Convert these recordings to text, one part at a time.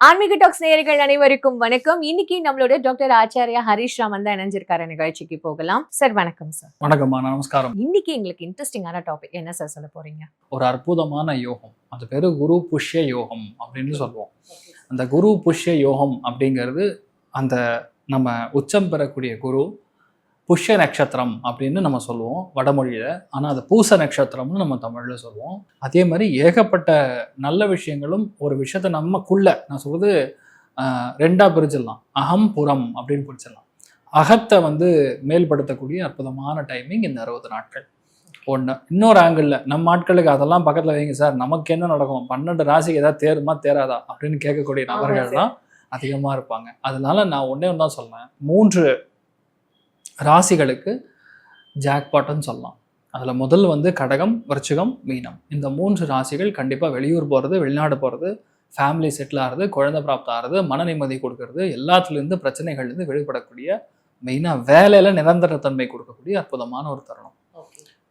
ஆன்மீக டாக்ஸ் நேயர்கள் அனைவருக்கும் வணக்கம். இன்னைக்கு நம்மளோட டாக்டர் ஆச்சாரியா ஹரிஷ் ராமன் தான் இணைஞ்சிருக்காரு. நிகழ்ச்சிக்கு போகலாம். சார் வணக்கம் சார். வணக்கம்மா, நமஸ்காரம். இன்னைக்கு எங்களுக்கு இன்ட்ரெஸ்டிங்கான டாபிக் என்ன சார் சொல்ல போறீங்க? ஒரு அற்புதமான யோகம், அது பேரு குரு புஷ்ய யோகம் அப்படின்னு சொல்லுவோம். அந்த குரு புஷ்ய யோகம் அப்படிங்கிறது அந்த நம்ம உச்சம் பெறக்கூடிய குரு புஷ்ய நட்சத்திரம் அப்படின்னு நம்ம சொல்லுவோம் வடமொழியில. ஆனால் அது பூச நட்சத்திரம்னு நம்ம தமிழில் சொல்லுவோம். அதே மாதிரி ஏகப்பட்ட நல்ல விஷயங்களும் ஒரு விஷயத்த நமக்குள்ள, நான் சொல்றது ரெண்டா பிரிச்சிடலாம். அகம் புறம் அப்படின்னு பிரிச்சிடலாம். அகத்தை மேல்படுத்தக்கூடிய அற்புதமான டைமிங் இந்த 60 நாட்கள். ஒன்று. இன்னொரு ஆங்கிளில் நம்ம ஆட்களுக்கு அதெல்லாம் பக்கத்தில் வைங்க சார், நமக்கு என்ன நடக்கும், 12 ராசிக்கு ஏதாவது தேருமா தேராதா அப்படின்னு கேட்கக்கூடிய நபர்கள் தான் அதிகமாக இருப்பாங்க. அதனால நான் ஒன்றே ஒன்று தான் சொல்லேன், 3 ராசிகளுக்கு ஜாக்பாட்னு சொல்லலாம். அதில் முதல் கடகம், விருச்சிகம், மீனம். இந்த 3 ராசிகள் கண்டிப்பாக வெளியூர் போகிறது, வெளிநாடு போகிறது, ஃபேமிலி செட்டில் ஆகிறது, குழந்தை பிராப்தம் ஆகிறது, மன நிம்மதி கொடுக்கறது, எல்லாத்துலேருந்து பிரச்சனைகள்லேருந்து வெளிப்படக்கூடிய, மெயினாக வேலையில் நிரந்தரத்தன்மை கொடுக்கக்கூடிய அற்புதமான ஒரு தருணம்.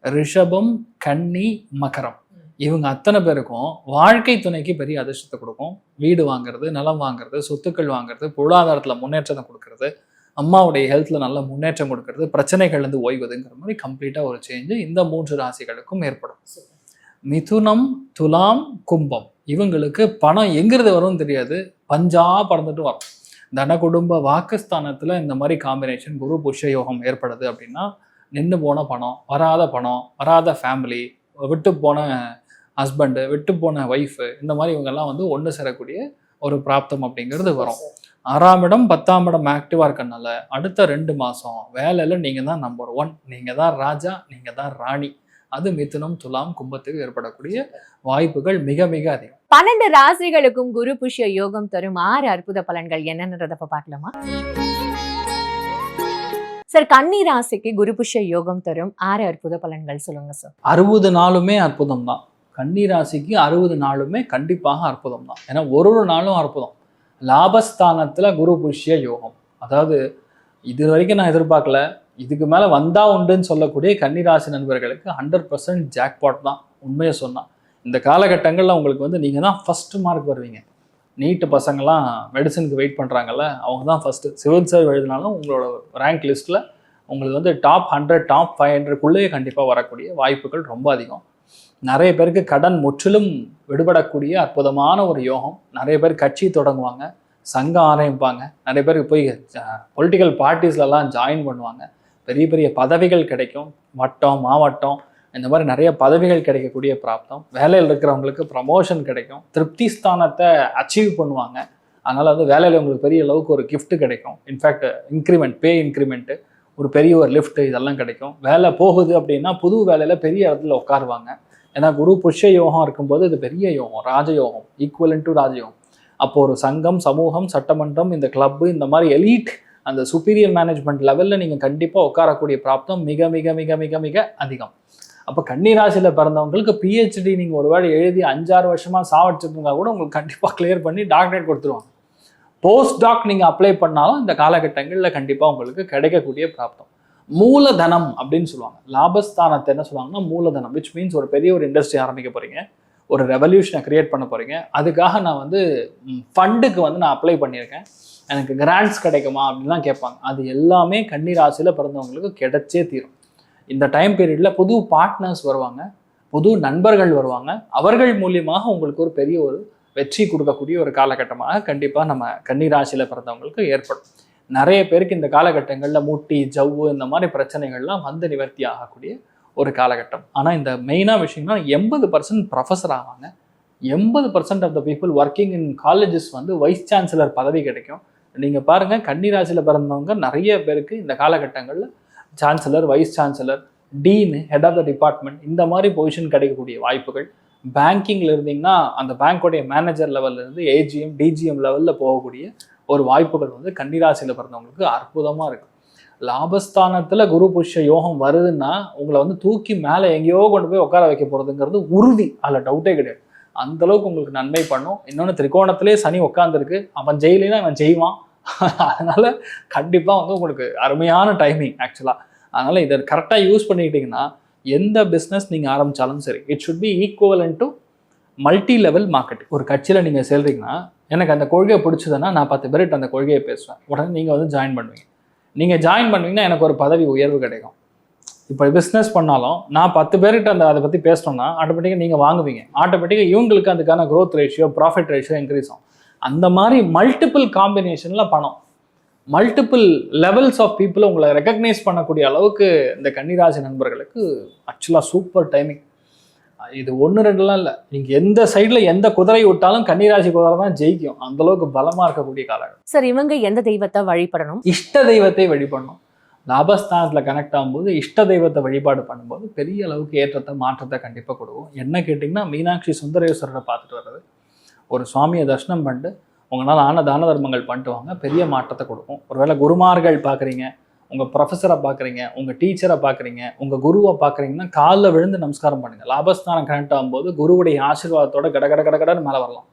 ரிஷபம், கன்னி, மகரம், இவங்க அத்தனை பேருக்கும் வாழ்க்கை துணைக்கு பெரிய அதிர்ஷ்டத்தை கொடுக்கும். வீடு வாங்குறது, நிலம் வாங்குறது, சொத்துக்கள் வாங்குறது, பொருளாதாரத்தில் முன்னேற்றத்தை கொடுக்கறது, அம்மாவுடைய ஹெல்த்தில் நல்ல முன்னேற்றம் கொடுக்கறது, பிரச்சனைகள்லேருந்து ஓய்வதுங்கிற மாதிரி கம்ப்ளீட்டாக ஒரு சேஞ்சு இந்த 3 ராசிகளுக்கும் ஏற்படும். மிதுனம், துலாம், கும்பம், இவங்களுக்கு பணம் எங்கிறது வரும்னு தெரியாது, பஞ்சா பறந்துட்டு வரும். தன குடும்ப வாக்குஸ்தானத்தில் இந்த மாதிரி காம்பினேஷன் குரு புஷ்ய யோகம் ஏற்படுது அப்படின்னா, நின்று போன பணம், வராத ஃபேமிலி, விட்டு போன ஹஸ்பண்டு, விட்டு போன ஒய்ஃபு, இந்த மாதிரி இவங்கெல்லாம் ஒன்று சேரக்கூடிய ஒரு பிராப்தம் அப்படிங்கிறது வரும். 6ஆம் இடம் 10ஆம் இடம் ஆக்டிவாக இருக்கனால அடுத்த 2 மாதம் வேலையில் நீங்கள் தான் நம்பர் 1, நீங்கள் தான் ராஜா, நீங்கள் தான் ராணி. அது மிதுனம், துலாம், கும்பத்துக்கு ஏற்படக்கூடிய வாய்ப்புகள் மிக மிக அதிகம். 12 ராசிகளுக்கும் குரு புஷ்ய யோகம் தரும் 6 அற்புத பலன்கள் என்னன்றத பார்க்கலாமா சார்? கன்னி ராசிக்கு குரு புஷ்ய யோகம் தரும் 6 அற்புத பலன்கள் சொல்லுங்க சார். 60 நாளுமே அற்புதம் தான். கன்னி ராசிக்கு 60 நாளுமே கண்டிப்பாக அற்புதம் தான். ஏன்னா ஒரு நாளும் அற்புதம். லாபஸ்தானத்தில் குரு புஷ்ய யோகம், அதாவது இது வரைக்கும் நான் எதிர்பார்க்கல, இதுக்கு மேலே வந்தா உண்டுன்னு சொல்லக்கூடிய கன்னிராசி நண்பர்களுக்கு 100% ஜாக்பாட் தான். உண்மையை சொன்னால் இந்த காலகட்டங்களில் உங்களுக்கு நீங்கள் தான் ஃபஸ்ட்டு மார்க் வருவீங்க. நீட்டு பசங்கள்லாம் மெடிசனுக்கு வெயிட் பண்ணுறாங்கல்ல, அவங்க தான் ஃபஸ்ட்டு. சிவில் சர்வ் எழுதினாலும் உங்களோட ரேங்க் லிஸ்ட்டில் உங்களுக்கு டாப் 100 டாப் 500க்குள்ளேயே கண்டிப்பாக வரக்கூடிய வாய்ப்புகள் ரொம்ப அதிகம். நிறைய பேருக்கு கடன் முற்றிலும் விடுபடக்கூடிய அற்புதமான ஒரு யோகம். நிறைய பேர் கட்சி தொடங்குவாங்க, சங்கம் ஆரம்பிப்பாங்க, நிறைய பேருக்கு போய் பொலிட்டிக்கல் பார்ட்டிஸ்லலாம் ஜாயின் பண்ணுவாங்க, பெரிய பெரிய பதவிகள் கிடைக்கும், வட்டம் மாவட்டம் இந்த மாதிரி நிறைய பதவிகள் கிடைக்கக்கூடிய பிராப்தம். வேலையில் இருக்கிறவங்களுக்கு ப்ரமோஷன் கிடைக்கும், திருப்தி ஸ்தானத்தை அச்சீவ் பண்ணுவாங்க. அதனால் வேலையில் உங்களுக்கு பெரிய அளவுக்கு ஒரு கிஃப்ட் கிடைக்கும். இன்ஃபேக்ட் இன்க்ரிமெண்ட், பே இன்க்ரிமெண்ட்டு, ஒரு பெரிய ஒரு லிஃப்ட், இதெல்லாம் கிடைக்கும். வேலை போகுது அப்படின்னா புது வேலையில் பெரிய இடத்துல உட்காருவாங்க. ஏன்னா குரு புஷ்ய யோகம் இருக்கும்போது இது பெரிய யோகம், ராஜயோகம், ஈக்குவலன் டு ராஜயோகம். அப்போ ஒரு சங்கம், சமூகம், சட்டமன்றம், இந்த கிளப்பு, இந்த மாதிரி எலீட், அந்த சுப்பீரியர் மேனேஜ்மெண்ட் லெவலில் நீங்கள் கண்டிப்பாக உட்காரக்கூடிய பிராப்தம் மிக மிக மிக மிக மிக அதிகம். அப்போ கன்னிராசியில் பிறந்தவங்களுக்கு பிஹெச்டி நீங்கள் ஒரு வேளை எழுதி 5-6 வருஷமாக சாவடிச்சிருந்தா கூட உங்களுக்கு கண்டிப்பாக கிளியர் பண்ணி டாக்டரேட் கொடுத்துருவாங்க. போஸ்ட் டாக் நீங்கள் அப்ளை பண்ணாலும் இந்த காலகட்டங்களில் கண்டிப்பாக உங்களுக்கு கிடைக்கக்கூடிய பிராப்தம். மூலதனம் அப்படின்னு சொல்லுவாங்க. லாபஸ்தானத்தை என்ன சொல்லுவாங்கன்னா மூலதனம், விச் மீன்ஸ் ஒரு பெரிய ஒரு இண்டஸ்ட்ரி ஆரம்பிக்க போகிறீங்க, ஒரு ரெவல்யூஷனை கிரியேட் பண்ண போகிறீங்க. அதுக்காக நான் ஃபண்டுக்கு நான் அப்ளை பண்ணியிருக்கேன், எனக்கு கிராண்ட்ஸ் கிடைக்குமா அப்படின்லாம் கேட்பாங்க. அது எல்லாமே கன்னி ராசியில் பிறந்தவங்களுக்கு கிடைச்சே தீரும். இந்த டைம் பீரியடில் புது பார்ட்னர்ஸ் வருவாங்க, புது நண்பர்கள் வருவாங்க. அவர்கள் மூலியமாக உங்களுக்கு ஒரு பெரிய ஒரு வெற்றி கொடுக்கக்கூடிய ஒரு காலகட்டமாக கண்டிப்பாக நம்ம கன்னி ராசியில் பிறந்தவங்களுக்கு ஏற்படும். நிறைய பேருக்கு இந்த காலகட்டங்களில் மூட்டி, ஜவ்வு, இந்த மாதிரி பிரச்சனைகள்லாம் நிவர்த்தி ஆகக்கூடிய ஒரு காலகட்டம். ஆனால் இந்த மெயினாக விஷயம்னா 80% ப்ரொஃபஸர் ஆவாங்க. 80% of the people working in colleges vice chancellor பதவி கிடைக்கும். நீங்கள் பாருங்கள், கன்னிராசியில் பிறந்தவங்க நிறைய பேருக்கு இந்த காலகட்டங்களில் chancellor, vice chancellor, dean, head of the department, இந்த மாதிரி பொசிஷன் கிடைக்கக்கூடிய வாய்ப்புகள். பேங்கிங்கில் இருந்தீங்கன்னா அந்த பேங்க்கோடைய மேனேஜர் லெவல்லேருந்து ஏஜிஎம், டிஜிஎம் லெவலில் போகக்கூடிய ஒரு வாய்ப்புகள் கன்னிராசியில் பிறந்தவங்களுக்கு அற்புதமாக இருக்கும். லாபஸ்தானத்தில் குரு புஷ்ய யோகம் வருதுன்னா உங்களை தூக்கி மேலே எங்கேயோ கொண்டு போய் உட்கார வைக்க போகிறதுங்கிறது உறுதி, அதில் டவுட்டே கிடையாது. அந்தளவுக்கு உங்களுக்கு நன்மை பண்ணும். இன்னொன்று, திரிகோணத்திலே சனி உட்காந்துருக்கு, அவன் ஜெயிலினா அவன் செய்வான். அதனால் கண்டிப்பாக உங்களுக்கு அருமையான டைமிங் ஆக்சுவலாக. அதனால் இதை கரெக்டாக யூஸ் பண்ணிக்கிட்டிங்கன்னா எந்த பிஸ்னஸ் நீங்கள் ஆரம்பித்தாலும் சரி, it should be equivalent to multi level marketing. ஒரு கட்சியில் நீங்கள் செல்றீங்கன்னா எனக்கு அந்த கொள்கையை பிடிச்சதுன்னா நான் 10 பேர்கிட்ட அந்த கொள்கையை பேசுவேன், உடனே நீங்கள் வந்து ஜாயின் பண்ணுவீங்க. நீங்கள் ஜாயின் பண்ணுவீங்கன்னா எனக்கு ஒரு பதவி உயர்வு கிடைக்கும். இப்போ பிஸ்னஸ் பண்ணாலும் நான் 10 பேர்கிட்ட அதை பற்றி பேசணும்னா ஆட்டோமேட்டிக்காக நீங்கள் வாங்குவீங்க, ஆட்டோமேட்டிக்காக இவங்களுக்கு அதுக்கான growth ratio profit ratio increase ஆகும். அந்த மாதிரி மல்டிபிள் காம்பினேஷனில் பணம், மல்டிபிள் லெவல்ஸ் ஆஃப் பீப்புளை உங்களை ரெக்கக்னைஸ் பண்ணக்கூடிய அளவுக்கு இந்த கன்னிராசி நண்பர்களுக்கு ஆக்சுவலாக சூப்பர் டைமிங். இது 1-2லாம் இல்லை, நீங்கள் எந்த சைடில் எந்த குதிரை விட்டாலும் கன்னிராசி குதிரை தான் ஜெயிக்கும், அந்தளவுக்கு பலமாக இருக்கக்கூடிய காலங்கள். சார், இவங்க எந்த தெய்வத்தை வழிபடணும்? இஷ்ட தெய்வத்தை வழிபடணும். லாபஸ்தானத்தில் கனெக்ட் ஆகும்போது இஷ்ட தெய்வத்தை வழிபாடு பண்ணும்போது பெரிய அளவுக்கு ஏற்றத்தை மாற்றத்தை கண்டிப்பாக கொடுக்கும். என்ன கேட்டிங்கன்னா, மீனாட்சி சுந்தரேஸ்வரரை பார்த்துட்டு வர்றது, ஒரு சுவாமியை தரிசனம் பண்ணிட்டு உங்களால் ஆன தான தர்மங்கள் பண்ணிட்டு வாங்க, பெரிய மாற்றத்தை கொடுக்கும். ஒருவேளை குருமார்கள் பார்க்குறீங்க, உங்கள் ப்ரொஃபஸரை பார்க்குறீங்க, உங்கள் டீச்சரை பார்க்குறீங்க, உங்கள் குருவை பார்க்குறீங்கன்னா காலில் விழுந்து நமஸ்காரம் பண்ணுங்கள். லாபஸ்தானம் கனெக்ட் ஆகும்போது குருவுடைய ஆசீர்வாதத்தோட கடன்னு மேலே வரலாம்.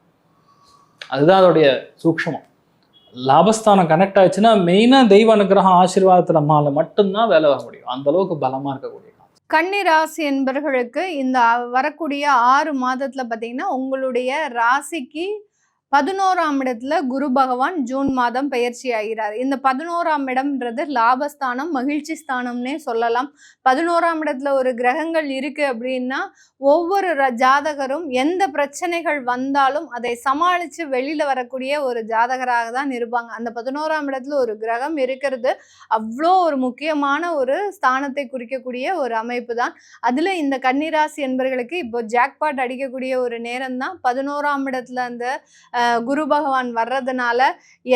அதுதான் அதோடைய சூக்ஷமம். லாபஸ்தானம் கனெக்ட் ஆச்சுன்னா மெயினாக தெய்வ அனுகிரகம் ஆசீர்வாதத்தில் நம்மளால மட்டும்தான் வேலை வர முடியும். அந்த அளவுக்கு பலமாக இருக்கக்கூடிய கன்னி ராசி என்பர்களுக்கு இந்த வரக்கூடிய 6 மாதத்துல பார்த்தீங்கன்னா உங்களுடைய ராசிக்கு 11ஆம் இடத்துல குரு பகவான் ஜூன் மாதம் பயிற்சி ஆகிறார். இந்த 11ஆம் இடம்ன்றது லாபஸ்தானம், மகிழ்ச்சி ஸ்தானம்னே சொல்லலாம். 11ஆம் இடத்துல ஒரு கிரகங்கள் இருக்கு அப்படின்னா ஒவ்வொரு ஜாதகரும் எந்த பிரச்சனைகள் வந்தாலும் அதை சமாளித்து வெளியில் வரக்கூடிய ஒரு ஜாதகராக தான் இருப்பாங்க. அந்த 11ஆம் இடத்துல ஒரு கிரகம் இருக்கிறது அவ்வளோ ஒரு முக்கியமான ஒரு ஸ்தானத்தை குறிக்கக்கூடிய ஒரு அமைப்பு தான். அதில் இந்த கன்னிராசி என்பர்களுக்கு இப்போ ஜாக்பாட் அடிக்கக்கூடிய ஒரு நேரம் தான். 11ஆம் இடத்துல அந்த குரு பகவான் வர்றதுனால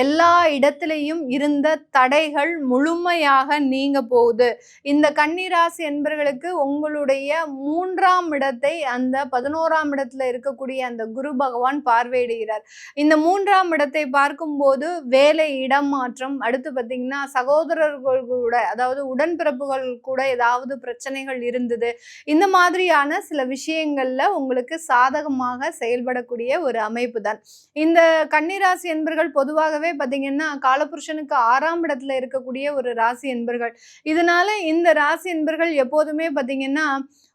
எல்லா இடத்துலையும் இருந்த தடைகள் முழுமையாக நீங்க போகுது. இந்த கன்னிராசி என்பர்களுக்கு உங்களுடைய 3ஆம் இடத்தை அந்த 11ஆம் இடத்துல இருக்கக்கூடிய அந்த குரு பகவான் பார்வையிடுகிறார். இந்த 3ஆம் இடத்தை பார்க்கும்போது வேலை இடம் மாற்றம், அடுத்து பார்த்தீங்கன்னா சகோதரர்கள் கூட, அதாவது உடன்பிறப்புகள் கூட ஏதாவது பிரச்சனைகள் இருந்தது, இந்த மாதிரியான சில விஷயங்கள்ல உங்களுக்கு சாதகமாக செயல்படக்கூடிய ஒரு அமைப்பு தான். இந்த கன்னிராசி என்பர்கள் பொதுவாகவே பார்த்தீங்கன்னா காலபுருஷனுக்கு 6ஆம் இடத்துல இருக்கக்கூடிய ஒரு ராசி என்பர்கள். இதனால இந்த ராசி என்பர்கள் எப்போதுமே பார்த்தீங்கன்னா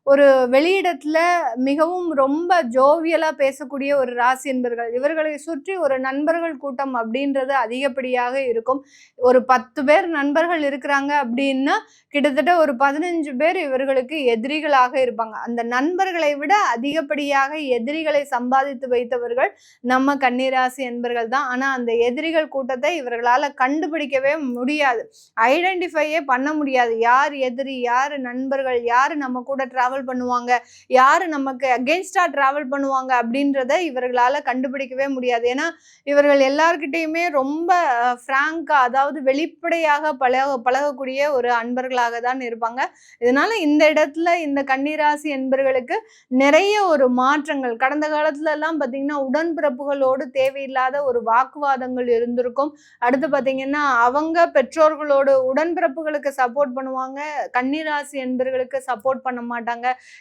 ஒரு வெளியிடத்துல மிகவும் ரொம்ப ஜோவியலா பேசக்கூடிய ஒரு ராசி என்பர்கள். இவர்களை சுற்றி ஒரு நண்பர்கள் கூட்டம் அப்படின்றது அதிகப்படியாக இருக்கும். ஒரு 10 பேர் நண்பர்கள் இருக்கிறாங்க அப்படின்னா கிட்டத்தட்ட ஒரு 15 பேர் இவர்களுக்கு எதிரிகளாக இருப்பாங்க. அந்த நண்பர்களை விட அதிகப்படியாக எதிரிகளை சம்பாதித்து வைத்தவர்கள் நம்ம கன்னிராசி என்பர்கள் தான். ஆனா அந்த எதிரிகள் கூட்டத்தை இவர்களால கண்டுபிடிக்கவே முடியாது, ஐடென்டிஃபையே பண்ண முடியாது. யார் எதிரி, யாரு நண்பர்கள், யாரு நம்ம கூட டிராவல் பண்ணுவாங்க, யாரு நமக்கு அகெயின்ஸ்டா டிராவல் பண்ணுவாங்க அப்படின்றத இவர்களால கண்டுபிடிக்கவே முடியாது. ஏன்னா இவர்கள் எல்லார்கிட்டையுமே ரொம்ப பிராங்கா, அதாவது வெளிப்படையாக பழகக்கூடிய ஒரு அன்பர்களாக தான் இருப்பாங்க. இதனால இந்த இடத்துல இந்த கன்னிராசி என்பர்களுக்கு நிறைய ஒரு மாற்றங்கள், கடந்த காலத்துல எல்லாம் பாத்தீங்கன்னா உடன்பிறப்புகளோடு தேவையில்லாத ஒரு வாக்குவாதங்கள் இருந்திருக்கும். அடுத்து பாத்தீங்கன்னா அவங்க பெற்றோர்களோடு, உடன்பிறப்புகளுக்கு சப்போர்ட் பண்ணுவாங்க, கன்னிராசி என்பர்களுக்கு சப்போர்ட் பண்ண மாட்டாங்க.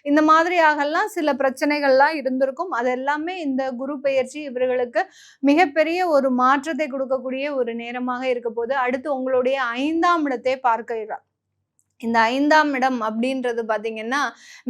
இந்த மாதிரியாகலாம் சில பிரச்சனைகள்லாம் இருந்திருக்கும். அது எல்லாமே இந்த குரு பெயர்ச்சி இவர்களுக்கு மிகப்பெரிய ஒரு மாற்றத்தை கொடுக்கக்கூடிய ஒரு நேரமாக இருக்க போது. அடுத்து உங்களுடைய 5ஆம் இடத்தை பார்க்கிறார். இந்த 5ஆம் இடம் அப்படின்றது பார்த்தீங்கன்னா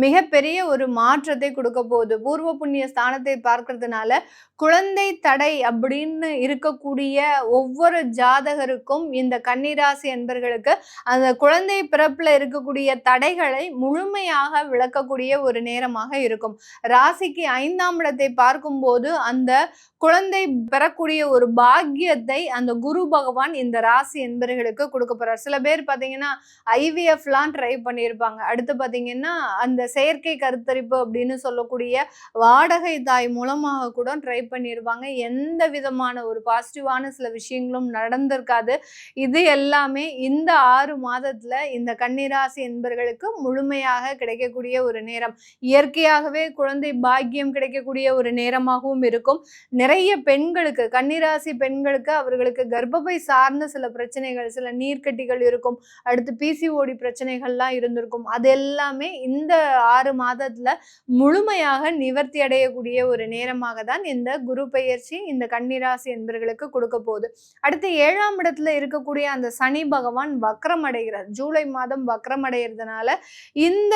மிகப்பெரிய ஒரு மாற்றத்தை கொடுக்க போகுது. பூர்வ புண்ணிய ஸ்தானத்தை பார்க்கறதுனால குழந்தை தடை அப்படின்னு இருக்கக்கூடிய ஒவ்வொரு ஜாதகருக்கும் இந்த கன்னிராசி என்பர்களுக்கு அந்த குழந்தை பிறப்புல இருக்கக்கூடிய தடைகளை முழுமையாக விளக்கக்கூடிய ஒரு நேரமாக இருக்கும். ராசிக்கு 5ஆம் இடத்தை பார்க்கும்போது அந்த குழந்தை பெறக்கூடிய ஒரு பாக்கியத்தை அந்த குரு பகவான் இந்த ராசி என்பர்களுக்கு கொடுக்க போறார். சில பேர் பார்த்தீங்கன்னா ஐவிஎஃப்லாம் ட்ரை பண்ணியிருப்பாங்க. அடுத்து பார்த்தீங்கன்னா அந்த செயற்கை கருத்தரிப்பு அப்படின்னு சொல்லக்கூடிய வாடகை தாய் மூலமாக கூட ட்ரை பண்ணியிருப்பாங்க. எந்த விதமான ஒரு பாசிட்டிவான சில விஷயங்களும் நடந்திருக்காது. இது எல்லாமே இந்த 6 மாதத்துல இந்த கன்னிராசி என்பர்களுக்கு முழுமையாக கிடைக்கக்கூடிய ஒரு நேரம். இயற்கையாகவே குழந்தை பாக்கியம் கிடைக்கக்கூடிய ஒரு நேரமாகவும் இருக்கும். நிறைய பெண்களுக்கு, கன்னிராசி பெண்களுக்கு அவர்களுக்கு கர்ப்பப்பை சார்ந்த சில பிரச்சனைகள், சில நீர்க்கட்டிகள் இருக்கும். அடுத்து பிசிஓடி பிரச்சனைகள்லாம் இருந்திருக்கும். அது எல்லாமே இந்த 6 மாதத்துல முழுமையாக நிவர்த்தி அடையக்கூடிய ஒரு நேரமாக தான் இந்த குரு பெயர்ச்சி இந்த கன்னிராசி என்பர்களுக்கு கொடுக்க போகுது. அடுத்து 7ஆம் இடத்துல இருக்கக்கூடிய அந்த சனி பகவான் வக்ரம் அடைகிறார். ஜூலை மாதம் வக்ரம் அடைகிறதுனால இந்த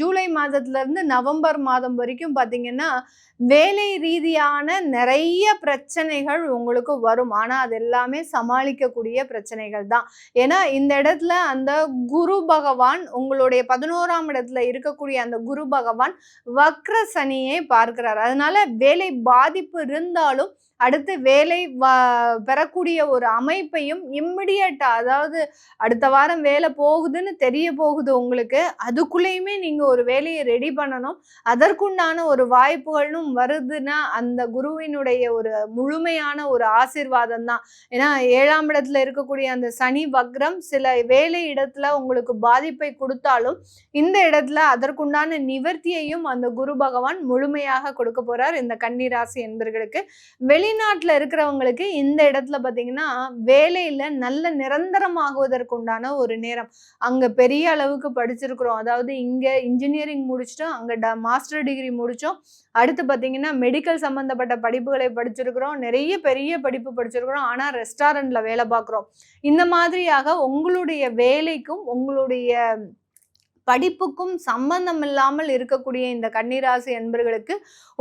ஜூலை மாதத்துல இருந்து நவம்பர் மாதம் வரைக்கும் பாத்தீங்கன்னா வேலை ரீதியான நிறைய பிரச்சனைகள் உங்களுக்கு வரும். ஆனா அது எல்லாமே சமாளிக்கக்கூடிய பிரச்சனைகள் தான். ஏன்னா இந்த இடத்துல அந்த குரு பகவான் உங்களுடைய 11ஆம் இடத்துல இருக்கக்கூடிய அந்த குரு பகவான் வக்ர சனியை பார்க்கிறார். அதனால வேலை பாதிப்பு இருந்தாலும் அடுத்து வேலை பெறக்கூடிய ஒரு அமைப்பையும் இம்மிடியட்டா, அதாவது அடுத்த வாரம் வேலை போகுதுன்னு தெரிய போகுது உங்களுக்கு, அதுக்குள்ளேயுமே நீங்க ஒரு வேலையை ரெடி பண்ணணும். அதற்குண்டான ஒரு வாய்ப்புகளும் வருதுன்னா அந்த குருவினுடைய ஒரு முழுமையான ஒரு ஆசீர்வாதம் தான். ஏன்னா 7ஆம் இடத்துல இருக்கக்கூடிய அந்த சனி வக்ரம் சில வேலை இடத்துல உங்களுக்கு பாதிப்பை கொடுத்தாலும் இந்த இடத்துல அதற்குண்டான நிவர்த்தியையும் அந்த குரு பகவான் முழுமையாக கொடுக்க போறார் இந்த கன்னிராசி என்பர்களுக்கு. வெளிநாட்டுல இருக்கிறவங்களுக்கு இந்த இடத்துல பாத்தீங்கன்னா வேலையில நல்ல நிரந்தரமாகுவதற்குண்டான ஒரு நேரம். அங்க பெரிய அளவுக்கு படிச்சிருக்கிறோம், அதாவது இங்க இன்ஜினியரிங் முடிச்சிட்டோம், அங்க மாஸ்டர் டிகிரி முடிச்சோம், அடுத்து பாத்தீங்கன்னா மெடிக்கல் சம்பந்தப்பட்ட படிப்புகளை படிச்சிருக்கிறோம், நிறைய பெரிய படிப்பு படிச்சிருக்கிறோம், ஆனா ரெஸ்டாரண்ட்ல வேலை பார்க்கிறோம். இந்த மாதிரியாக உங்களுடைய வேலைக்கும் உங்களுடைய படிப்புக்கும் சம்பந்தம் இல்லாமல் இருக்கக்கூடிய இந்த கன்னிராசி என்பர்களுக்கு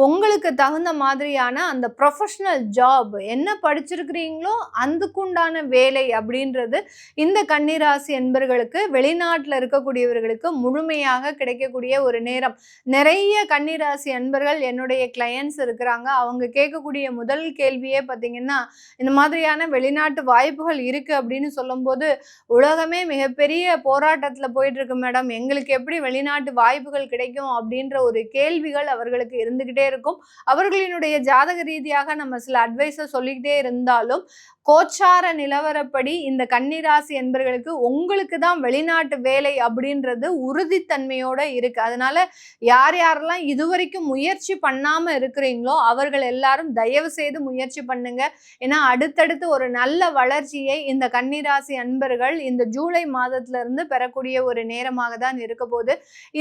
உங்களுக்கு தகுந்த மாதிரியான அந்த ப்ரொஃபஷனல் ஜாப் என்ன படிச்சிருக்கிறீங்களோ அதுக்குண்டான வேலை அப்படின்றது இந்த கன்னிராசி என்பர்களுக்கு வெளிநாட்டில் இருக்கக்கூடியவர்களுக்கு முழுமையாக கிடைக்கக்கூடிய ஒரு நேரம். நிறைய கன்னிராசி அன்பர்கள் என்னுடைய கிளையன்ஸ் இருக்கிறாங்க. அவங்க கேட்கக்கூடிய முதல் கேள்வியே பார்த்தீங்கன்னா, இந்த மாதிரியான வெளிநாட்டு வாய்ப்புகள் இருக்கு அப்படின்னு சொல்லும்போது, உலகமே மிகப்பெரிய போராட்டத்தில் போயிட்டு இருக்கு மேடம், எங்களுக்கு எப்படி வெளிநாட்டு வாய்ப்புகள் கிடைக்கும் அப்படின்ற ஒரு கேள்விகள் அவர்களுக்கு இருந்துகிட்டே இருக்கும். அவர்களினுடைய ஜாதக ரீதியாக நம்ம சில அட்வைஸை சொல்லிக்கிட்டே இருந்தாலும் கோச்சார நிலவரப்படி இந்த கன்னிராசி என்பர்களுக்கு உங்களுக்கு தான் வெளிநாட்டு வேலை அப்படின்றது உறுதித்தன்மையோட இருக்கு. அதனால யார் யாரெல்லாம் இதுவரைக்கும் முயற்சி பண்ணாம இருக்கிறீங்களோ அவர்கள் எல்லாரும் தயவு செய்து முயற்சி பண்ணுங்க. ஏன்னா அடுத்தடுத்து ஒரு நல்ல வளர்ச்சியை இந்த கன்னிராசி அன்பர்கள் இந்த ஜூலை மாதத்துல இருந்து பெறக்கூடிய ஒரு நேரமாக தான் இருக்க போகுது.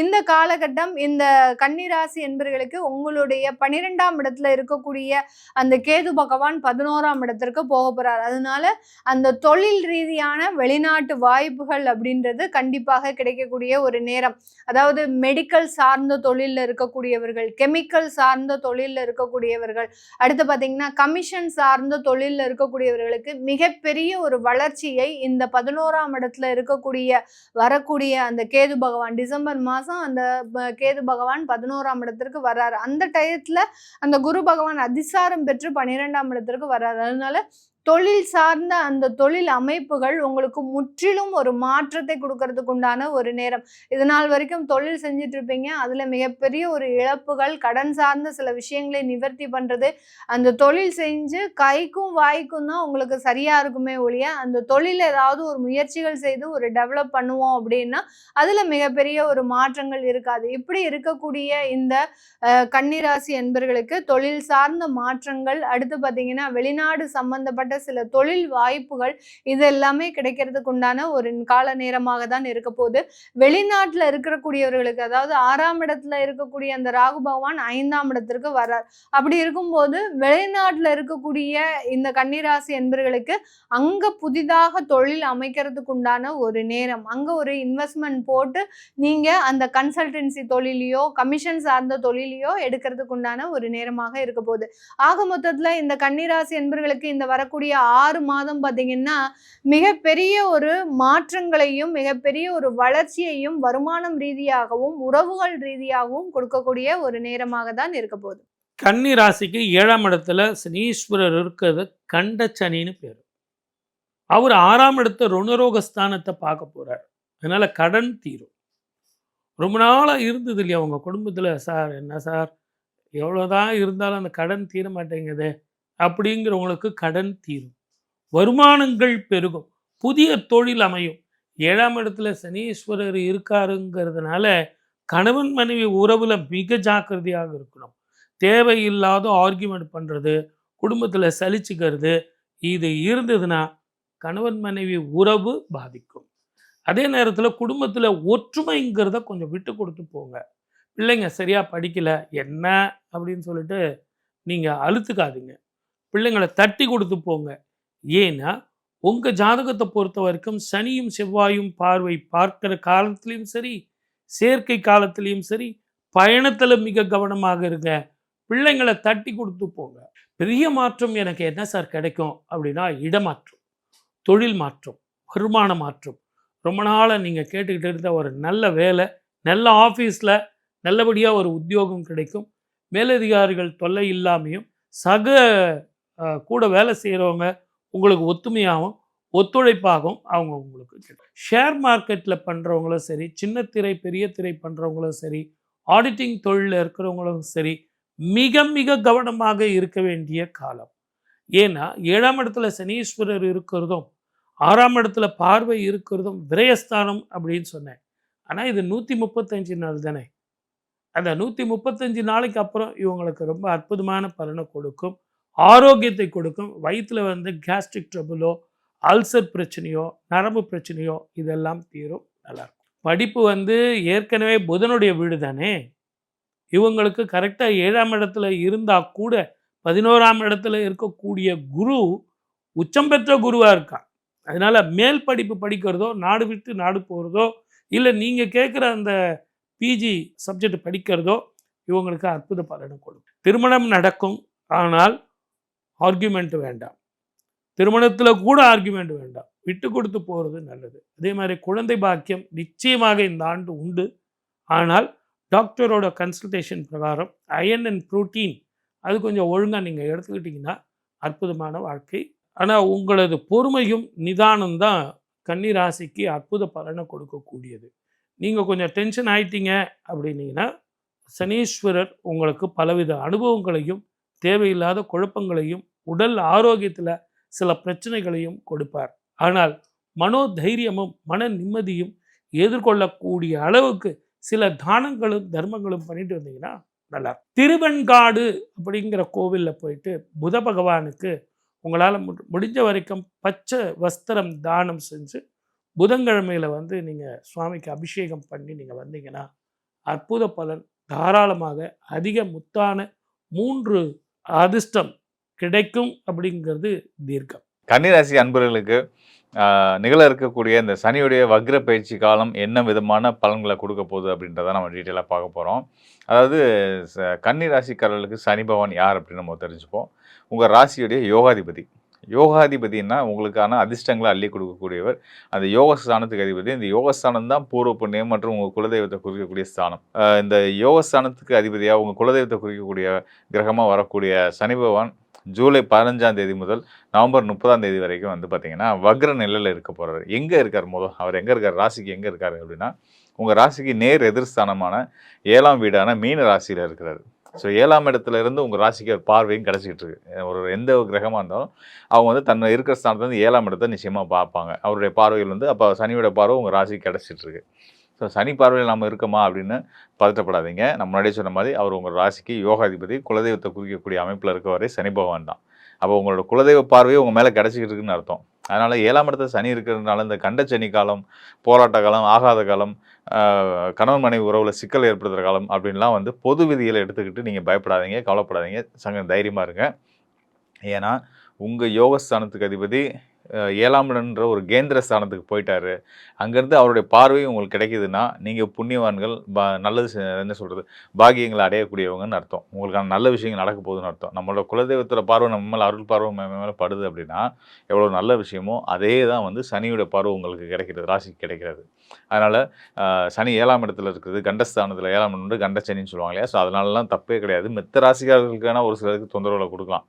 இந்த காலகட்டம் இந்த கன்னிராசி என்பர்களுக்கு உங்களுடைய 12ஆம் இடத்துல இருக்கக்கூடிய அந்த கேது பகவான் 11ஆம் இடத்திற்கு போக போறார். அதனால அந்த தொழில் ரீதியான வெளிநாட்டு வாய்ப்புகள் அப்படின்றது கண்டிப்பாக கிடைக்கக்கூடிய ஒரு நேரம். அதாவது மெடிக்கல் சார்ந்த தொழிலில் இருக்கக்கூடியவர்கள், கெமிக்கல் சார்ந்த தொழிலில் இருக்கக்கூடியவர்கள், அடுத்து பார்த்தீங்கன்னா கமிஷன் சார்ந்த தொழிலில் இருக்கக்கூடியவர்களுக்கு மிகப்பெரிய ஒரு வளர்ச்சியை இந்த 11ஆம் இடத்துல வரக்கூடிய அந்த கேது பகவான் டிசம்பர் மாதம் அந்த கேது பகவான் 11ஆம் இடத்திற்கு வர்றாரு. அந்த டயத்துல அந்த குரு பகவான் அதிசாரம் பெற்று 12ஆம் இடத்திற்கு வர்றாரு. அதனால தொழில் சார்ந்த அந்த தொழில் அமைப்புகள் உங்களுக்கு முற்றிலும் ஒரு மாற்றத்தை கொடுக்கறதுக்கு உண்டான ஒரு நேரம். இதனால் வரைக்கும் தொழில் செஞ்சுட்டு இருப்பீங்க, அதுல மிகப்பெரிய ஒரு இழப்புகள், கடன் சார்ந்த சில விஷயங்களை நிவர்த்தி பண்றது, அந்த தொழில் செஞ்சு கைக்கும் வாய்க்கும் தான் உங்களுக்கு சரியா இருக்குமே ஒழிய அந்த தொழில் ஏதாவது ஒரு முயற்சிகள் செய்து ஒரு டெவலப் பண்ணுவோம் அப்படின்னா அதுல மிகப்பெரிய ஒரு மாற்றங்கள் இருக்காது. இப்படி இருக்கக்கூடிய இந்த கன்னிராசி என்பர்களுக்கு தொழில் சார்ந்த மாற்றங்கள், அடுத்து பார்த்தீங்கன்னா வெளிநாடு சம்பந்தப்பட்ட சில தொழில் வாய்ப்புகள், இது எல்லாமே கிடைக்கிறதுக்கு உண்டான ஒரு கால நேரமாக தான் இருக்க போகுது. வெளிநாட்டுல இருக்கக்கூடியவர்களுக்கு, அதாவது 6ஆம் இடத்துல இருக்கக்கூடிய அந்த ராகு பகவான் 5ஆம் இடத்திற்கு வர்றார். அப்படி இருக்கும்போது வெளிநாட்டுல இருக்கக்கூடிய இந்த கன்னிராசி என்பர்களுக்கு அங்க புதிதாக தொழில் அமைக்கிறதுக்கு உண்டான ஒரு நேரம். அங்க ஒரு இன்வெஸ்ட்மெண்ட் போட்டு நீங்க அந்த கன்சல்டன்சி தொழிலையோ கமிஷன் சார்ந்த தொழிலையோ எடுக்கிறதுக்கு உண்டான ஒரு நேரமாக இருக்க போகுது. ஆக மொத்தத்துல இந்த கன்னிராசி என்பர்களுக்கு இந்த வரக்கூடிய 6 மாதம் பார்த்தீங்கன்னா மிகப்பெரிய ஒரு மாற்றங்களையும் மிகப்பெரிய ஒரு வளர்ச்சியையும் வருமானம் ரீதியாகவும் உறவுகள் ரீதியாகவும் கொடுக்கக்கூடிய ஒரு நேரமாக தான் இருக்க போகுது. கன்னி ராசிக்கு 7ஆம் இடத்துல சனீஸ்வரர் இருக்கிறது கண்ட சனின்னு பேர். அவர் 6ஆம் இடத்த ருணரோகஸ்தானத்தை பார்க்க போறார். அதனால கடன் தீரும். ரொம்ப நாளாக இருந்தது இல்லையா உங்க குடும்பத்தில், சார் என்ன சார் எவ்வளோதான் இருந்தாலும் அந்த கடன் தீர மாட்டேங்குது அப்படிங்கிறவங்களுக்கு கடன் தீரும், வருமானங்கள் பெருகும், புதிய தொழில் அமையும். 7ஆம் இடத்துல சனீஸ்வரர் இருக்காருங்கிறதுனால கணவன் மனைவி உறவுல மிக ஜாக்கிரதையாக இருக்கணும். தேவையில்லாத ஆர்கியூமெண்ட் பண்ணுறது, குடும்பத்தில் சலிச்சுக்கிறது, இது இருந்ததுன்னா கணவன் மனைவி உறவு பாதிக்கும். அதே நேரத்தில் குடும்பத்தில் ஒற்றுமைங்கிறத கொஞ்சம் விட்டு கொடுத்து போங்க. பிள்ளைங்க சரியாக படிக்கலை என்ன அப்படின்னு சொல்லிட்டு நீங்கள் அழுத்துக்காதீங்க. பிள்ளைங்களை தட்டி கொடுத்து போங்க. ஏன்னா உங்கள் ஜாதகத்தை பொறுத்த வரைக்கும் சனியும் செவ்வாயும் பார்வை பார்க்கிற காலத்துலேயும் சரி, சேர்க்கை காலத்துலேயும் சரி, பயணத்தில் மிக கவனமாக இருங்க. பிள்ளைங்களை தட்டி கொடுத்து போங்க. பெரிய மாற்றம் எனக்கு என்ன சார் கிடைக்கும் அப்படின்னா, இடமாற்றம், தொழில் மாற்றம், வருமான மாற்றம், ரொம்ப நாளாக நீங்கள் கேட்டுக்கிட்டு இருந்த ஒரு நல்ல வேலை, நல்ல ஆஃபீஸில் நல்லபடியாக ஒரு உத்தியோகம் கிடைக்கும். மேலதிகாரிகள் தொல்லை இல்லாமையும் சக கூட வேலை செய்கிறவங்க உங்களுக்கு ஒத்துமையாகவும் ஒத்துழைப்பாகவும் அவங்க உங்களுக்கு கிடைக்கும். ஷேர் மார்க்கெட்டில் பண்ணுறவங்களும் சரி, சின்ன திரை பெரிய திரை பண்ணுறவங்களும் சரி, ஆடிட்டிங் தொழிலில் இருக்கிறவங்களும் சரி, மிக மிக கவனமாக இருக்க வேண்டிய காலம். ஏன்னா 7ஆம் இடத்துல சனீஸ்வரர் இருக்கிறதும் 6ஆம் இடத்துல பார்வை இருக்கிறதும் விரயஸ்தானம் அப்படின்னு சொன்னேன். ஆனால் இது 135 நாள் தானே. அந்த 135 நாளைக்கு அப்புறம் இவங்களுக்கு ரொம்ப அற்புதமான பலனை கொடுக்கும், ஆரோக்கியத்தை கொடுக்கும். வயிற்றில் வந்து கேஸ்ட்ரிக் ட்ரபுளோ, அல்சர் பிரச்சனையோ, நரம்பு பிரச்சனையோ இதெல்லாம் தீரும். நல்லாயிருக்கும். படிப்பு வந்து ஏற்கனவே புதனுடைய வீடு தானே. இவங்களுக்கு கரெக்டாக 7ஆம் இடத்துல இருந்தால் கூட 11ஆம் இடத்துல இருக்கக்கூடிய குரு உச்சம் பெற்ற குருவாக இருக்கான். அதனால் மேல் படிப்பு படிக்கிறதோ, நாடு விட்டு நாடு போகிறதோ, இல்லை நீங்கள் கேட்குற அந்த பிஜி சப்ஜெக்ட் படிக்கிறதோ இவங்களுக்கு அற்புத பலனை கொடுக்கும். திருமணம் நடக்கும், ஆனால் ஆர்கியூமெண்ட் வேண்டாம். திருமணத்தில் கூட ஆர்கியூமெண்ட் வேண்டாம், விட்டு கொடுத்து போகிறது நல்லது. அதே மாதிரி குழந்தை பாக்கியம் நிச்சயமாக இந்த ஆண்டு உண்டு. ஆனால் டாக்டரோட கன்சல்டேஷன் பிரகாரம் அயன் அண்ட் புரோட்டீன் அது கொஞ்சம் ஒழுங்காக நீங்கள் எடுத்துக்கிட்டிங்கன்னா அற்புதமான வாழ்க்கை. ஆனால் உங்களது பொறுமையும் நிதானம் தான் கன்னி ராசிக்கு அற்புத பலனை கொடுக்கக்கூடியது. நீங்கள் கொஞ்சம் டென்ஷன் ஆயிட்டீங்க அப்படின்னீங்கன்னா சனீஸ்வரர் உங்களுக்கு பலவித அனுபவங்களையும் தேவையில்லாத குழப்பங்களையும் உடல் ஆரோக்கியத்தில் சில பிரச்சனைகளையும் கொடுப்பார். ஆனால் மனோதைரியமும் மன நிம்மதியும் எதிர்கொள்ளக்கூடிய அளவுக்கு சில தானங்களும் தர்மங்களும் பண்ணிட்டு வந்தீங்கன்னா நல்லா. திருவெண்காடு அப்படிங்கிற கோவிலில் போயிட்டு புத பகவானுக்கு உங்களால் முடிஞ்ச வரைக்கும் பச்சை வஸ்திரம் தானம் செஞ்சு புதன்கிழமையில் வந்து நீங்கள் சுவாமிக்கு அபிஷேகம் பண்ணி நீங்கள் வந்தீங்கன்னா அற்புத பலன் தாராளமாக அதிக முத்தான 3 அதிர்ஷ்டம் கிடைக்கும் அப்படிங்கிறது தீர்க்கம். கன்னிராசி அன்பர்களுக்கு நிகழ இருக்கக்கூடிய இந்த சனியுடைய வக்ர பயிற்சி காலம் என்ன விதமான பலன்களை கொடுக்க போகுது அப்படின்றத நம்ம டீட்டெயிலாக பார்க்க போகிறோம். அதாவது கன்னிராசிக்காரர்களுக்கு சனி பகவான் யார் அப்படின்னு நம்ம தெரிஞ்சுப்போம். உங்கள் ராசியுடைய யோகாதிபதி. யோகாதிபதினா உங்களுக்கான அதிர்ஷ்டங்களை அள்ளி கொடுக்கக்கூடியவர். அந்த யோகஸ்தானத்துக்கு அதிபதி. இந்த யோகஸ்தானம் தான் பூர்வ புண்ணியம் மற்றும் உங்கள் குலதெய்வத்தை குறிக்கக்கூடிய ஸ்தானம். இந்த யோகஸ்தானத்துக்கு அதிபதியாக உங்கள் குலதெய்வத்தை குறிக்கக்கூடிய கிரகமாக வரக்கூடிய சனி பகவான் ஜூலை 15ஆம் தேதி முதல் நவம்பர் 30ஆம் தேதி வரைக்கும் வந்து பார்த்தீங்கன்னா வக்ர நிலையில் இருக்க போகிறார். எங்கே இருக்கார் முதல்? அவர் எங்கே இருக்கார்? ராசிக்கு எங்கே இருக்கார் அப்படின்னா உங்கள் ராசிக்கு நேர் எதிர்ஸ்தானமான 7ஆம் வீடான மீன ராசியில் இருக்கிறார். ஸோ 7ஆம் இடத்துல இருந்து உங்கள் ராசிக்கு பார்வையும் கிடச்சிக்கிட்டு இருக்கு. ஒரு எந்த கிரகமாக இருந்தாலும் அவங்க வந்து தன்னை இருக்கிற ஸ்தானத்துலேருந்து 7ஆம் இடத்தை நிச்சயமாக பார்ப்பாங்க. அவருடைய பார்வைகள் வந்து அப்போ சனியோட பார்வை உங்கள் ராசிக்கு கிடச்சிட்டு இருக்கு. ஸோ சனி பார்வையில் நம்ம இருக்கோமா அப்படின்னு பதட்டப்படாதீங்க. நம்ம முன்னாடியே சொன்ன மாதிரி அவர் உங்கள் ராசிக்கு யோகாதிபதி, குலதெய்வத்தை குறிக்கக்கூடிய அமைப்பில் இருக்க வரை சனி பகவான் தான். அப்போ உங்களோட குலதெய்வ பார்வையை உங்கள் மேலே கிடச்சிக்கிட்டு இருக்குன்னு அர்த்தம். அதனால் 7ஆம் இடத்துல சனி இருக்கிறதுனால இந்த கண்ட சனி காலம், போராட்ட காலம், ஆகாத காலம், கணவன் மனைவி உறவில் சிக்கல் ஏற்படுத்துகிற காலம் அப்படின்லாம் வந்து பொது விதிகளை எடுத்துக்கிட்டு நீங்கள் பயப்படாதீங்க, கவலைப்படாதீங்க, தைரியமாக இருங்க. ஏன்னா உங்கள் யோகஸ்தானத்துக்கு அதிபதி 7ஆம் இடம்ன்ற ஒரு கேந்திர ஸ்தானத்துக்கு போயிட்டாரு. அங்கேருந்து அவருடைய பார்வையும் உங்களுக்கு கிடைக்குதுன்னா நீங்கள் புண்ணியவான்கள், நல்லது என்ன சொல்கிறது, பாகியங்களை அடையக்கூடியவங்கன்னு அர்த்தம். உங்களுக்கான நல்ல விஷயங்கள் நடக்க போகுதுன்னு அர்த்தம். நம்மளோட குலதெய்வத்தோட பார்வை நம்ம மேலே, அருள் பார்வை மேலே படுது அப்படின்னா எவ்வளோ நல்ல விஷயமோ அதே தான் வந்து சனியோட பார்வை உங்களுக்கு கிடைக்கிறது, ராசிக்கு கிடைக்கிறது. அதனால் சனி 7ஆம் இடத்துல இருக்குது, கண்டஸ்தானத்தில் 7ஆம் இடம் வந்து கண்டச்சனின்னு சொல்லுவாங்க இல்லையா. ஸோ அதனாலலாம் தப்பே கிடையாது. மித்த ராசிக்காரர்களுக்கான ஒரு சிலருக்கு தொந்தரவுகளை கொடுக்கலாம்.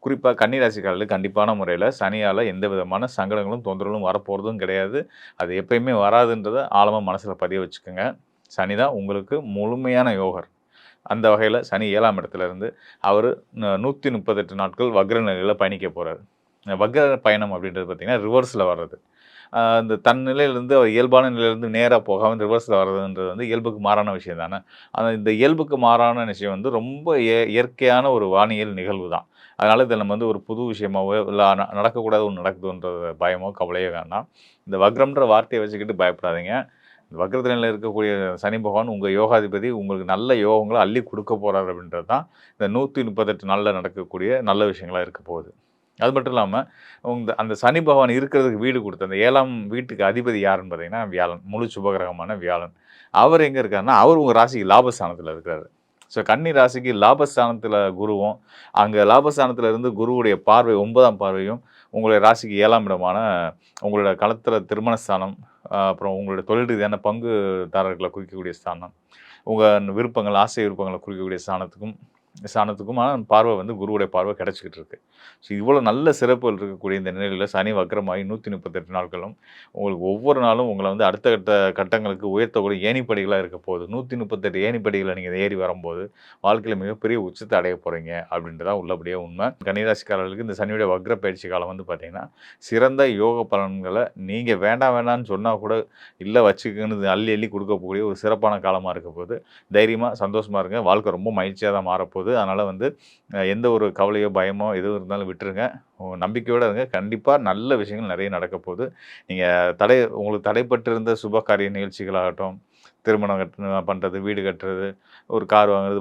குறிப்பாக கன்னிராசிக்காரர்களுக்கு கண்டிப்பான முறையில் சனியால் எந்த விதமான சங்கடங்களும் தொந்தரவும் வரப்போகிறதும் கிடையாது. அது எப்பயுமே வராதுன்றதை ஆழமாக மனசில் பதிய வச்சுக்கோங்க. சனி தான் உங்களுக்கு முழுமையான யோகர். அந்த வகையில் சனி 7ஆம் இடத்துல இருந்து அவர் 138 நாட்கள் வக்ர நிலையில் பயணிக்க போகிறார். வக்ர பயணம் அப்படின்றது பார்த்திங்கன்னா ரிவர்ஸில் வர்றது. அந்த தன் நிலையிலேருந்து அவர் இயல்பான நிலையிலேருந்து நேராக போகாமல் ரிவர்ஸில் வர்றதுன்றது வந்து இயல்புக்கு மாறான விஷயம் தானே. அந்த இந்த இயல்புக்கு மாறான விஷயம் வந்து ரொம்ப இயற்கையான ஒரு வானியல் நிகழ்வு தான். அதனால் இதில் நம்ம வந்து ஒரு புது விஷயமாவோ இல்லை நடக்கக்கூடாது ஒன்று நடக்குதுன்ற பயமோ கவலையோ வேண்டாம். இந்த வக்ரம்ன்ற வார்த்தையை வச்சுக்கிட்டு பயப்படாதீங்க. இந்த வக்ரத்து நிலையில் இருக்கக்கூடிய சனி பகவான் உங்கள் யோகாதிபதி, உங்களுக்கு நல்ல யோகங்களை அள்ளி கொடுக்க போகிறார் அப்படின்றது தான் இந்த 138 நாளில் நடக்கக்கூடிய நல்ல விஷயங்களாக இருக்க போகுது. அது மட்டும் இல்லாமல் அந்த சனி பகவான் இருக்கிறதுக்கு வீடு கொடுத்த அந்த 7ஆம் வீட்டுக்கு அதிபதி யாருன்னு பார்த்தீங்கன்னா வியாழன், முழு சுபகிரகமான வியாழன். அவர் எங்கே இருக்காருன்னா அவர் உங்கள் ராசிக்கு லாபஸ்தானத்தில் இருக்கிறாரு. ஸோ கன்னி ராசிக்கு லாபஸ்தானத்தில் குருவும், அங்கே லாபஸ்தானத்தில் இருந்து குருவுடைய பார்வை 9ஆம் பார்வையும் உங்களுடைய ராசிக்கு 7ஆம் இடமான உங்களோட களத்தில் திருமணஸ்தானம், அப்புறம் உங்களுடைய தொழில் ரீதியான பங்குதாரர்களை குறிக்கக்கூடிய ஸ்தானம், உங்கள் விருப்பங்கள் ஆசை விருப்பங்களை குறிக்கக்கூடிய ஸ்தானத்துக்குமான பார்வை வந்து குருவுடைய பார்வை கிடைச்சிக்கிட்டு இருக்கு. ஸோ இவ்வளோ நல்ல சிறப்புகள் இருக்கக்கூடிய இந்த நிலையில் சனி வக்ரமாகி 138 நாட்களும் உங்களுக்கு ஒவ்வொரு நாளும் உங்களை வந்து அடுத்த கட்டங்களுக்கு உயர்த்தக்கூடிய ஏணிப்படிகளாக இருக்க போகுது. 138 ஏணிப்படிகளை நீங்கள் ஏறி வரும்போது வாழ்க்கையில் மிகப்பெரிய உச்சத்தை அடைய போகிறீங்க அப்படின்றதான் உள்ளபடியே உண்மை. கன்னிராசிக்காரர்களுக்கு இந்த சனியுடைய வக்ர பயிற்சி காலம் வந்து பார்த்தீங்கன்னா சிறந்த யோக பலன்களை நீங்கள் வேண்டாம்னு சொன்னால் கூட இல்லை வச்சுக்கன்னு அள்ளி கொடுக்கக்கூடிய ஒரு சிறப்பான காலமாக இருக்க போகுது. தைரியமாக சந்தோஷமாக இருங்க. வாழ்க்கை ரொம்ப மகிழ்ச்சியாக தான் மாறப்போகுது. அதனால் வந்து எந்த ஒரு கவலையோ பயமோ எதுவும் இருந்தாலும் விட்டுருங்க. நம்பிக்கையோடு இருங்க. கண்டிப்பாக நல்ல விஷயங்கள் நிறைய நடக்க போகுது. நீங்கள் உங்களுக்கு தடைப்பட்டிருந்த சுப காரிய நிகழ்ச்சிகளாகட்டும், திருமணம் பண்ணுறது, வீடு கட்டுறது, ஒரு கார் வாங்குறது,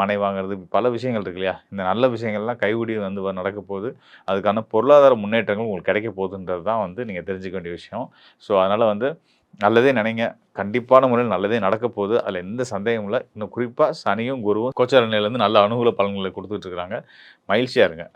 மனை வாங்குறது, பல விஷயங்கள் இருக்கு இல்லையா? இந்த நல்ல விஷயங்கள்லாம் கைகூடி வந்து நடக்க போகுது. அதுக்கான பொருளாதார முன்னேற்றங்கள் உங்களுக்கு கிடைக்க போகுதுன்றது தான் வந்து நீங்கள் தெரிஞ்சுக்க வேண்டிய விஷயம். ஸோ அதனால் வந்து நல்லதே நினைங்க. கண்டிப்பான முறையில் நல்லதே நடக்க போகுது. அதில் எந்த சந்தேகமும் இல்லை. இன்னும் குறிப்பாக சனியும் குருவும் கோச்சார நிலையிலேருந்து நல்ல அனுகூல பலன்களை கொடுத்துட்டு இருக்கிறாங்க. மகிழ்ச்சியாக இருங்க.